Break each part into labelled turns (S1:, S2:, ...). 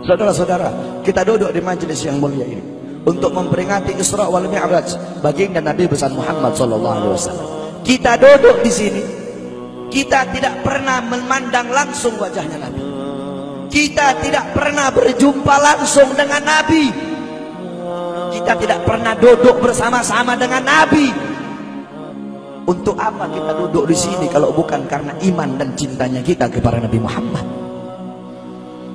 S1: Saudara-saudara, kita duduk di majelis yang mulia ini untuk memperingati Isra wal Mi'raj baginda Nabi besar Muhammad sallallahu alaihi wasallam. Kita duduk di sini, kita tidak pernah memandang langsung wajahnya Nabi. Kita tidak pernah berjumpa langsung dengan Nabi. Kita tidak pernah duduk bersama-sama dengan Nabi. Untuk apa kita duduk di sini kalau bukan karena iman dan cintanya kita kepada Nabi Muhammad?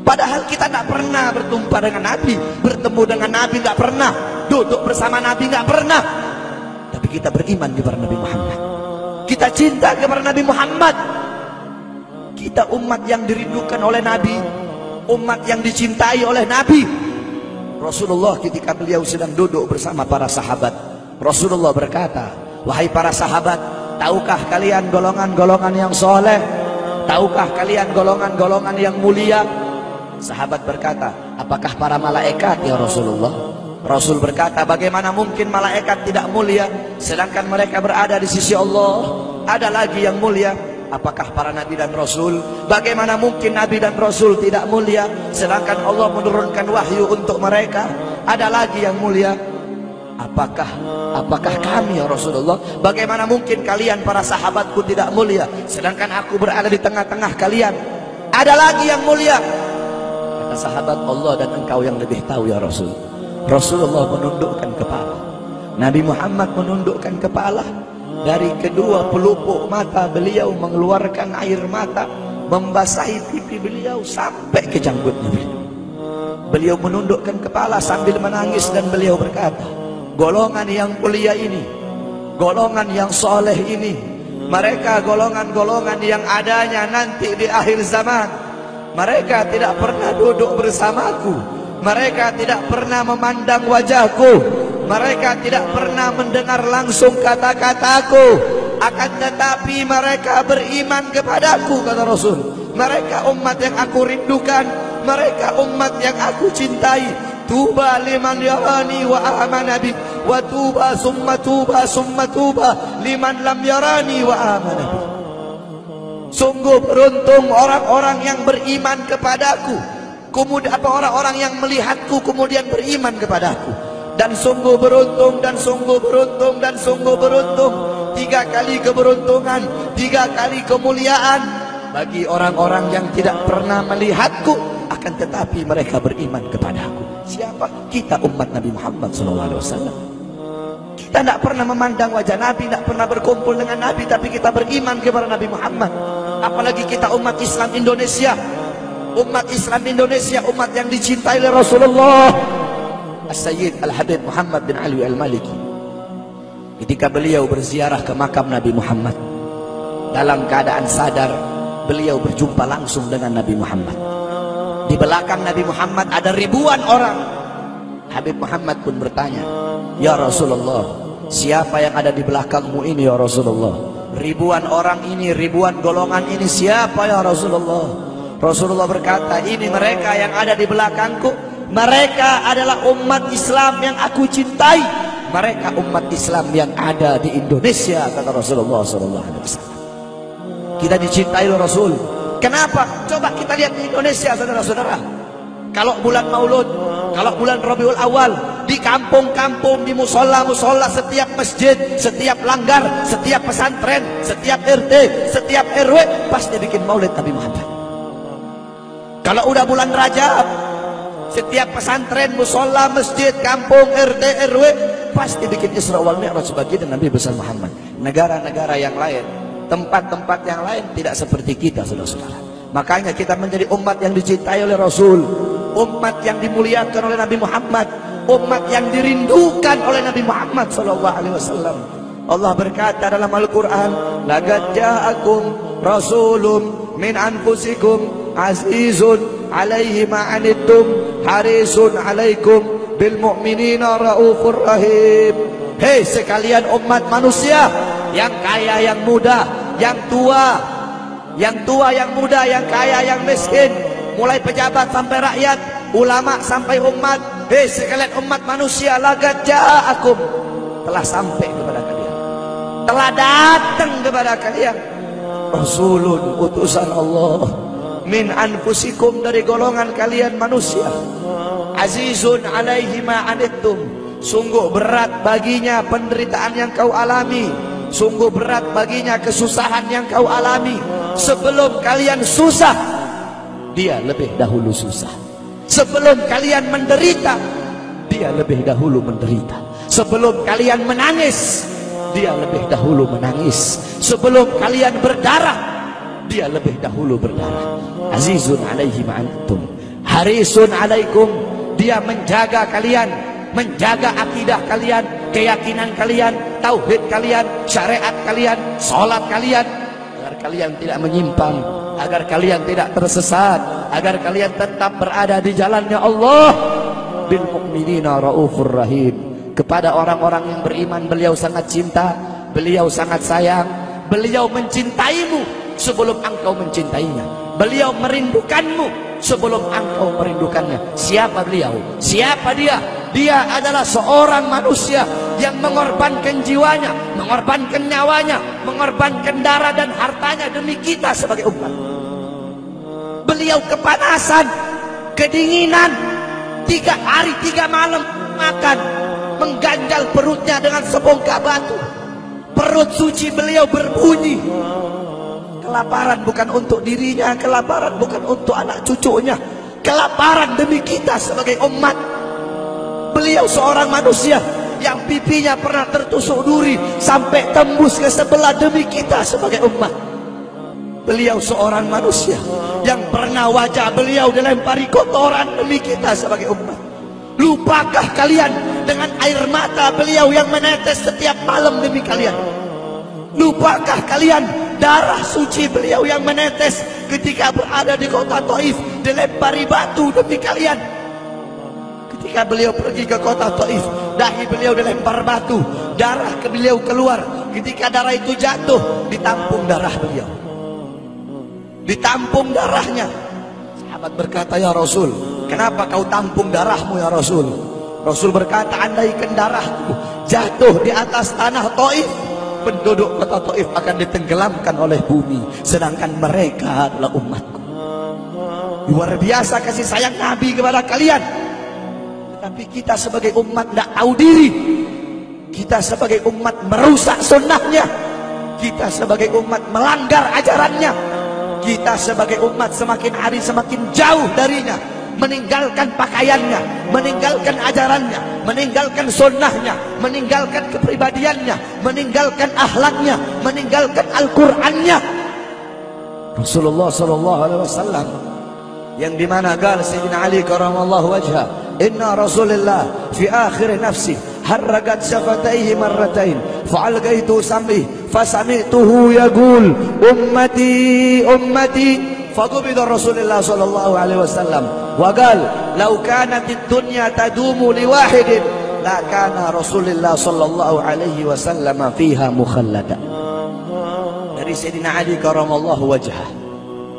S1: Padahal kita tidak pernah berjumpa dengan Nabi, bertemu dengan Nabi tidak pernah, duduk bersama Nabi tidak pernah. Tapi kita beriman kepada Nabi Muhammad. Kita cinta kepada Nabi Muhammad. Kita umat yang dirindukan oleh Nabi, umat yang dicintai oleh Nabi. Rasulullah ketika beliau sedang duduk bersama para sahabat, Rasulullah berkata, wahai para sahabat, tahukah kalian golongan-golongan yang soleh? Tahukah kalian golongan-golongan yang mulia? Sahabat berkata, apakah para malaikat ya Rasulullah? Rasul berkata, bagaimana mungkin malaikat tidak mulia sedangkan mereka berada di sisi Allah? Ada lagi yang mulia. Apakah para nabi dan rasul? Bagaimana mungkin nabi dan rasul tidak mulia sedangkan Allah menurunkan wahyu untuk mereka? Ada lagi yang mulia. Apakah kami ya Rasulullah? Bagaimana mungkin kalian para sahabatku tidak mulia sedangkan aku berada di tengah-tengah kalian? Ada lagi yang mulia. Kata sahabat, Allah dan engkau yang lebih tahu ya Rasul. Rasulullah menundukkan kepala, Nabi Muhammad menundukkan kepala. Dari kedua pelupuk mata beliau mengeluarkan air mata, membasahi pipi beliau sampai ke janggutnya beliau. Beliau menundukkan kepala sambil menangis dan beliau berkata, golongan yang mulia ini, golongan yang soleh ini, mereka golongan-golongan yang adanya nanti di akhir zaman. Mereka tidak pernah duduk bersamaku, mereka tidak pernah memandang wajahku, mereka tidak pernah mendengar langsung kata-kataku, akan tetapi mereka beriman kepadaku, kata Rasul. Mereka umat yang aku rindukan, mereka umat yang aku cintai. Tuba liman yarani wa amana bi, wa tuba summa tuba liman lam yarani wa amana bi. Sungguh beruntung orang-orang yang beriman kepadaku, kemudian orang-orang yang melihatku kemudian beriman kepadaku. Dan sungguh beruntung, dan sungguh beruntung, dan sungguh beruntung. 3 kali keberuntungan, 3 kali kemuliaan bagi orang-orang yang tidak pernah melihatku akan tetapi mereka beriman kepadaku. Siapa? Kita umat Nabi Muhammad SAW. Kita tidak pernah memandang wajah Nabi, tidak pernah berkumpul dengan Nabi, tapi kita beriman kepada Nabi Muhammad. Apalagi kita umat Islam Indonesia. Umat Islam Indonesia, umat yang dicintai oleh Rasulullah As-Sayyid Al-Habib Muhammad bin Ali Al-Maliki. Ketika beliau berziarah ke makam Nabi Muhammad, dalam keadaan sadar beliau berjumpa langsung dengan Nabi Muhammad. Di belakang Nabi Muhammad ada ribuan orang. Habib Muhammad pun bertanya, ya Rasulullah, siapa yang ada di belakangmu ini ya Rasulullah? Ribuan orang ini, ribuan golongan ini, siapa ya Rasulullah? Rasulullah berkata, ini mereka yang ada di belakangku. Mereka adalah umat Islam yang aku cintai. Mereka umat Islam yang ada di Indonesia, kata Rasulullah SAW. Kita dicintai oleh Rasul. Kenapa? Coba kita lihat di Indonesia, saudara-saudara. Kalau bulan Maulud, kalau bulan Rabiul Awal, di kampung-kampung, di musola-musola, setiap masjid, setiap langgar, setiap pesantren, setiap RT, setiap RW pasti bikin maulid Nabi Muhammad. Kalau udah bulan Rajab, setiap pesantren, musola, masjid, kampung, RT, RW pasti bikin Isra wal Mi'raj sebagai Nabi besar Muhammad. Negara-negara yang lain, tempat-tempat yang lain tidak seperti kita, saudara-saudara. Makanya kita menjadi umat yang dicintai oleh Rasul, umat yang dimuliakan oleh Nabi Muhammad, umat yang dirindukan oleh Nabi Muhammad SAW. Allah berkata dalam Al-Quran, laqad ja'akum rasulun min anfusikum azizun alaihi ma'anittum harisun alaikum bil mu'minina raufur rahim. Hei sekalian umat manusia, yang kaya, yang muda, yang tua, yang muda, yang kaya, yang miskin, mulai pejabat sampai rakyat, ulama sampai umat. Hei sekalian umat manusia, laqad ja'akum, telah sampai kepada kalian, telah datang kepada kalian rasulun, utusan Allah, min anfusikum, dari golongan kalian manusia. Azizun alaihi ma anittum, sungguh berat baginya penderitaan yang kau alami, sungguh berat baginya kesusahan yang kau alami. Sebelum kalian susah, dia lebih dahulu susah. Sebelum kalian menderita, dia lebih dahulu menderita. Sebelum kalian menangis, dia lebih dahulu menangis. Sebelum kalian berdarah, dia lebih dahulu berdarah. Azizun alaihi ma antum harisun alaikum, dia menjaga kalian, menjaga akidah kalian, keyakinan kalian, tauhid kalian, syariat kalian, salat kalian, agar kalian tidak menyimpang, agar kalian tidak tersesat, agar kalian tetap berada di jalannya Allah. Bil mu'minina raufur rahim, kepada orang-orang yang beriman beliau sangat cinta, beliau sangat sayang, beliau mencintaimu sebelum engkau mencintainya, beliau merindukanmu sebelum engkau merindukannya. Siapa beliau? Siapa dia? Dia adalah seorang manusia yang mengorbankan jiwanya, mengorbankan nyawanya, mengorbankan darah dan hartanya demi kita sebagai umat. Beliau kepanasan, kedinginan, 3 hari 3 malam makan, mengganjal perutnya dengan sebongkah batu. Perut suci beliau berbunyi. Kelaparan bukan untuk dirinya, kelaparan bukan untuk anak cucunya, kelaparan demi kita sebagai umat. Beliau seorang manusia yang pipinya pernah tertusuk duri sampai tembus ke sebelah demi kita sebagai umat. Beliau seorang manusia yang pernah wajah beliau dilempari kotoran demi kita sebagai umat. Lupakah kalian dengan air mata beliau yang menetes setiap malam demi kalian? Lupakah kalian darah suci beliau yang menetes ketika berada di kota Taif, dilempari batu demi kalian? Ketika beliau pergi ke kota Taif, dahi beliau dilempar batu, darah ke beliau keluar. Ketika darah itu jatuh, ditampung darah beliau, ditampung darahnya. Sahabat berkata, ya Rasul, kenapa kau tampung darahmu ya Rasul? Rasul berkata, andaikan darahku jatuh di atas tanah Taif, penduduk kota Taif akan ditenggelamkan oleh bumi, sedangkan mereka adalah umatku. Luar biasa kasih sayang Nabi kepada kalian. Tetapi kita sebagai umat tidak tahu diri. Kita sebagai umat merusak sunnahnya. Kita sebagai umat melanggar ajarannya. Kita sebagai umat semakin hari semakin jauh darinya, meninggalkan pakaiannya, meninggalkan ajarannya, meninggalkan sunnahnya, meninggalkan kepribadiannya, meninggalkan akhlaknya, meninggalkan Al-Qur'annya. Rasulullah SAW yang dimana gal Sayyidina Ali karamallahu wajha, inna Rasulullah fi akhir nafsi harragat syafataihi marratain fa'algaitu sam'i fasami'tuhu yaqul ummati ummati faqubida Rasulullah sallallahu alaihi wasallam wa qala law kanat ad-dunya tadumu li wahidin la kana Rasulullah sallallahu alaihi wasallam fiha mukhallada. Dari Sayyidina Ali karamallahu wajhah,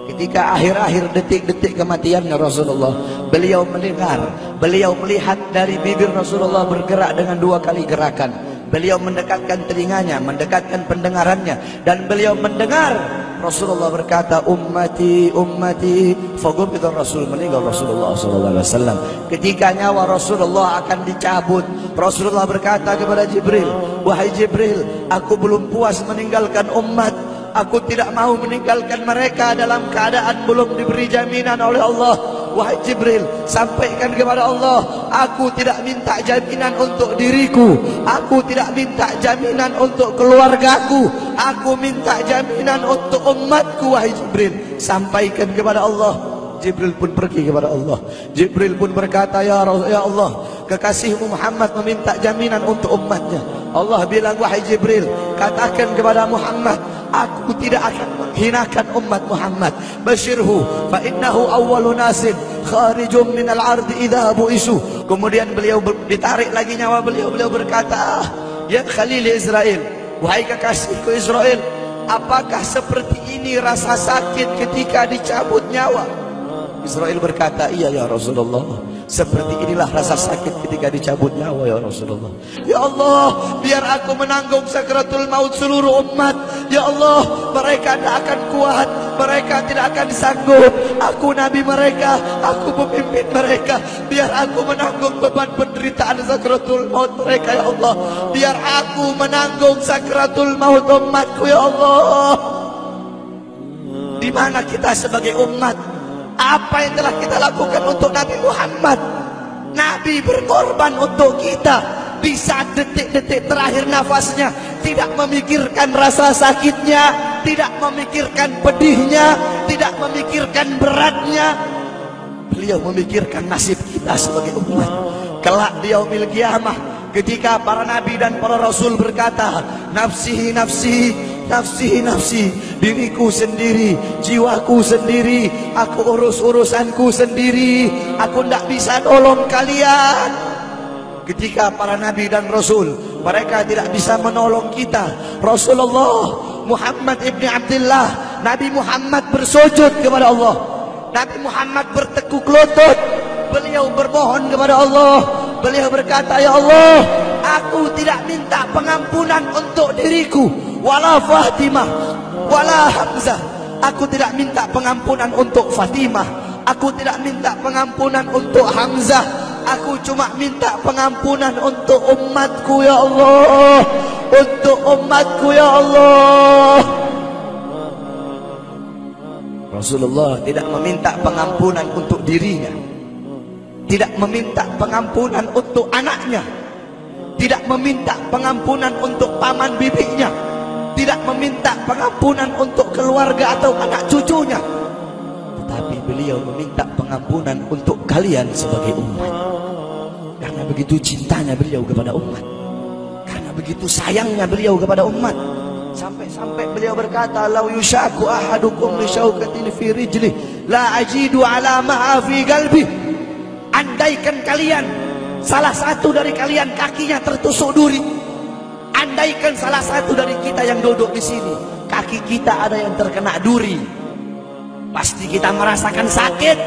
S1: ketika akhir-akhir detik-detik kematiannya Rasulullah, beliau mendengar, beliau melihat dari bibir Rasulullah bergerak dengan 2 kali gerakan. Beliau mendekatkan telinganya, mendekatkan pendengarannya, dan beliau mendengar Rasulullah berkata, ummati ummati, faqubida Rasul, meninggal Rasulullah SAW. Ketika nyawa Rasulullah akan dicabut, Rasulullah berkata kepada Jibril, wahai Jibril, aku belum puas meninggalkan umat, aku tidak mau meninggalkan mereka dalam keadaan belum diberi jaminan oleh Allah. Wahai Jibril, sampaikan kepada Allah, aku tidak minta jaminan untuk diriku, aku tidak minta jaminan untuk keluargaku, aku minta jaminan untuk umatku. Wahai Jibril, sampaikan kepada Allah. Jibril pun pergi kepada Allah. Jibril pun berkata, ya Allah, kekasihmu Muhammad meminta jaminan untuk umatnya. Allah bilang, wahai Jibril, katakan kepada Muhammad, aku tidak akan menghinakan umat Muhammad. Basyirhu fa innahu awwalu nasin kharijum minal ardi idza bu'isu. Kemudian beliau ditarik lagi nyawa beliau. Beliau berkata, ya Khalil Israel, wahai kekasihku Israel, apakah seperti ini rasa sakit ketika dicabut nyawa? Israel berkata, iya ya Rasulullah, seperti inilah rasa sakit ketika dicabut nyawa ya Rasulullah. Ya Allah, biar aku menanggung sakratul maut seluruh umat. Ya Allah, mereka tidak akan kuat, mereka tidak akan sanggup. Aku nabi mereka, aku pemimpin mereka. Biar aku menanggung beban penderitaan sakratul maut mereka ya Allah. Biar aku menanggung sakratul maut umatku ya Allah. Di mana kita sebagai umat? Apa yang telah kita lakukan untuk Nabi Muhammad? Nabi berkorban untuk kita di saat detik-detik terakhir nafasnya, tidak memikirkan rasa sakitnya, tidak memikirkan pedihnya, tidak memikirkan beratnya. Beliau memikirkan nasib kita sebagai umat. Kelak di yaumil qiyamah, ketika para nabi dan para rasul berkata, nafsi nafsi, nafsi nafsi, diriku sendiri, jiwaku sendiri, aku urus urusanku sendiri, aku tidak bisa nolong kalian. Ketika para nabi dan rasul, mereka tidak bisa menolong kita. Rasulullah Muhammad ibn Abdullah, Nabi Muhammad bersujud kepada Allah, Nabi Muhammad bertekuk lutut, beliau bermohon kepada Allah. Beliau berkata, ya Allah, aku tidak minta pengampunan untuk diriku, wala Fatimah, wala Hamzah. Aku tidak minta pengampunan untuk Fatimah, aku tidak minta pengampunan untuk Hamzah. Aku cuma minta pengampunan untuk umatku ya Allah, untuk umatku ya Allah. Rasulullah tidak meminta pengampunan untuk dirinya, tidak meminta pengampunan untuk anaknya, tidak meminta pengampunan untuk paman bibinya, tidak meminta pengampunan untuk keluarga atau anak cucunya, tetapi beliau meminta pengampunan untuk kalian sebagai umat. Karena begitu cintanya beliau kepada umat, karena begitu sayangnya beliau kepada umat, sampai-sampai beliau berkata, lau yushaku ahadukum li syaukatin fi rijli la ajidu ala ma'a fi qalbi. Andaikan kalian, salah satu dari kalian kakinya tertusuk duri, andaikan salah satu dari kita yang duduk di sini kaki kita ada yang terkena duri, pasti kita merasakan sakit.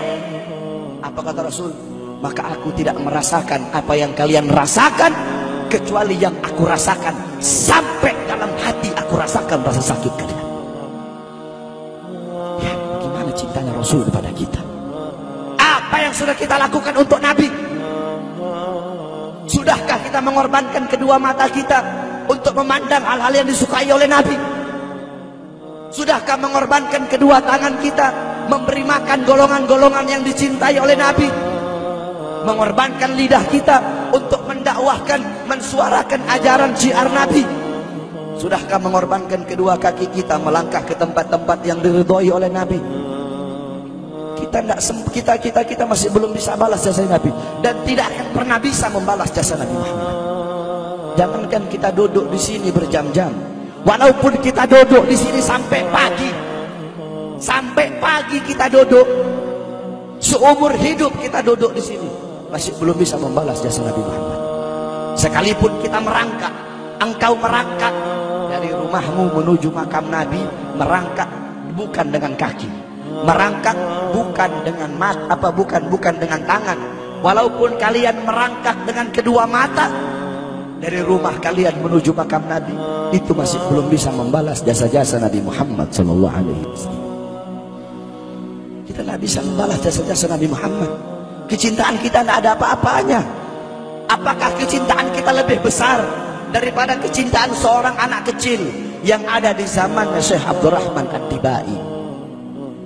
S1: Apa kata Rasul? Maka aku tidak merasakan apa yang kalian rasakan, kecuali yang aku rasakan sampai dalam hati aku rasakan rasa sakit kalian. Ya, bagaimana cintanya Rasul kepada kita? Apa yang sudah kita lakukan untuk Nabi? Sudahkah kita mengorbankan kedua mata kita untuk memandang hal-hal yang disukai oleh Nabi? Sudahkah mengorbankan kedua tangan kita memberi makan golongan-golongan yang dicintai oleh Nabi? Mengorbankan lidah kita untuk mendakwahkan, mensuarakan ajaran syiar Nabi? Sudahkah mengorbankan kedua kaki kita melangkah ke tempat-tempat yang diridhoi oleh Nabi? Kita masih belum bisa balas jasa Nabi, dan tidak akan pernah bisa membalas jasa Nabi Muhammad. Jangankan kita duduk di sini berjam-jam, walaupun kita duduk di sini sampai pagi kita duduk, seumur hidup kita duduk di sini, masih belum bisa membalas jasa Nabi Muhammad. Sekalipun kita merangkak, engkau merangkak dari rumahmu menuju makam Nabi, merangkak bukan dengan kaki, merangkak bukan dengan bukan dengan tangan. Walaupun kalian merangkak dengan kedua mata dari rumah kalian menuju makam Nabi, itu masih belum bisa membalas jasa-jasa Nabi Muhammad sallallahu alaihi wasallam. Kita tidak bisa membalas jasa-jasa Nabi Muhammad. Kecintaan kita tidak ada apa-apanya. Apakah kecintaan kita lebih besar daripada kecintaan seorang anak kecil yang ada di zaman Syekh Abdurrahman Ad-Dibai?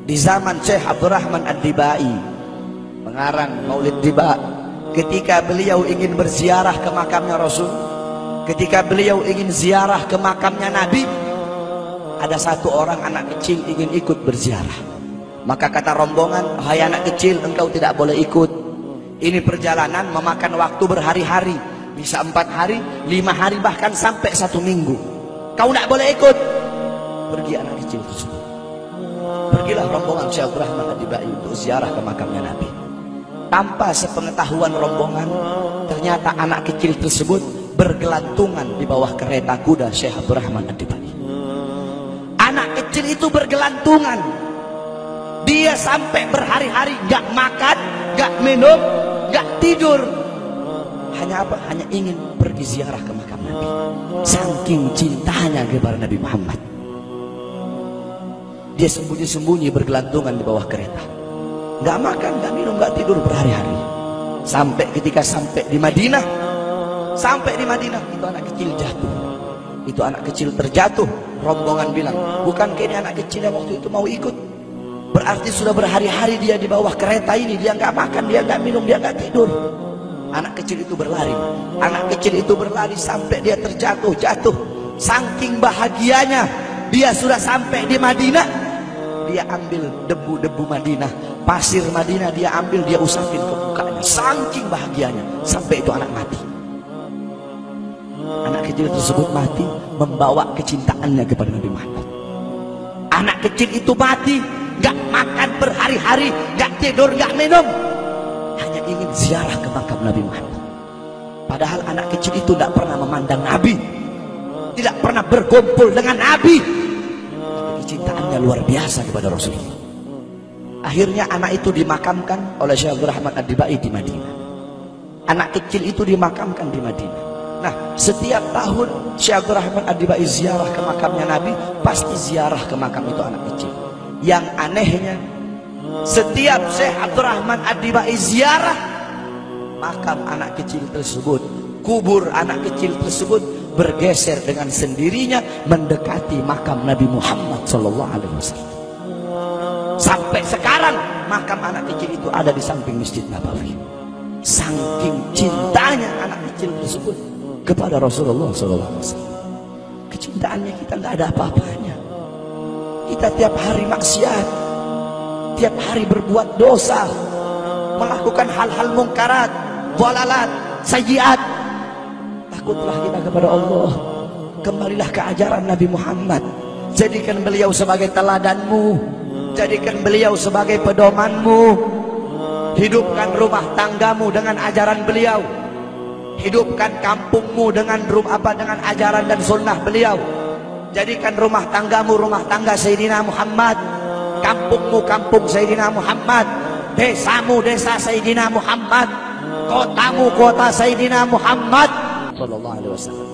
S1: Di zaman Syekh Abdurrahman Ad-Dibai, pengarang Maulid Diba, ketika beliau ingin berziarah ke makamnya Rasul, ketika beliau ingin ziarah ke makamnya Nabi, ada satu orang anak kecil ingin ikut berziarah. Maka kata rombongan, hai anak kecil, engkau tidak boleh ikut. Ini perjalanan memakan waktu berhari-hari, bisa 4 hari, 5 hari, bahkan sampai 1 minggu. Kau tidak boleh ikut. Pergi anak kecil tersebut. Pergilah rombongan Syekh Abdurrahman Ad-Dibai untuk ziarah ke makamnya Nabi. Tanpa sepengetahuan rombongan, ternyata anak kecil tersebut bergelantungan di bawah kereta kuda Syekh Abdurrahman Ad-Dibai. Anak kecil itu bergelantungan di Dia sampai berhari-hari gak makan, gak minum, gak tidur. Hanya apa? Hanya ingin pergi ziarah ke makam Nabi. Saking cintanya kepada Nabi Muhammad. Dia sembunyi-sembunyi bergelantungan di bawah kereta. Gak makan, gak minum, gak tidur berhari-hari. Sampai ketika sampai di Madinah, itu anak kecil jatuh. Itu anak kecil terjatuh. Rombongan bilang, bukan ini anak kecil yang waktu itu mau ikut. Berarti sudah berhari-hari dia di bawah kereta ini. Dia gak makan, dia gak minum, dia gak tidur. Anak kecil itu berlari. Anak kecil itu berlari sampai dia jatuh. Saking bahagianya, dia sudah sampai di Madinah. Dia ambil debu-debu Madinah, pasir Madinah, dia ambil, dia usapin ke mukanya. Saking bahagianya, sampai itu anak mati. Anak kecil tersebut mati membawa kecintaannya kepada Nabi Muhammad. Anak kecil itu mati, gak makan berhari-hari, gak tidur, gak minum, hanya ingin ziarah ke makam Nabi Muhammad. Padahal anak kecil itu tidak pernah memandang Nabi, tidak pernah berkumpul dengan Nabi, tapi kecintaannya luar biasa kepada Rasulullah. Akhirnya anak itu dimakamkan oleh Syekh Abdul Rahman Ad-Dibai di Madinah. Anak kecil itu dimakamkan di Madinah. Nah, setiap tahun Syekh Abdul Rahman Ad-Dibai ziarah ke makamnya Nabi, pasti ziarah ke makam itu anak kecil. Yang anehnya, setiap Syekh Abdul Rahman Ad-Dibai ziarah makam anak kecil tersebut, kubur anak kecil tersebut bergeser dengan sendirinya mendekati makam Nabi Muhammad SAW. Sampai sekarang makam anak kecil itu ada di samping Masjid Nabawi. Saking cintanya anak kecil tersebut kepada Rasulullah SAW. Kecintaannya kita nggak ada apa-apanya. Kita tiap hari maksiat, tiap hari berbuat dosa, melakukan hal-hal mungkarat, dhalalat, sayyiat. Takutlah kita kepada Allah. Kembalilah ke ajaran Nabi Muhammad. Jadikan beliau sebagai teladanmu, jadikan beliau sebagai pedomanmu. Hidupkan rumah tanggamu dengan ajaran beliau. Hidupkan kampungmu dengan dengan ajaran dan sunnah beliau. Jadikan rumah tanggamu rumah tangga Sayyidina Muhammad, kampungmu kampung Sayyidina Muhammad, desamu desa Sayyidina Muhammad, kotamu kota Sayyidina Muhammad sallallahu alaihi wasallam.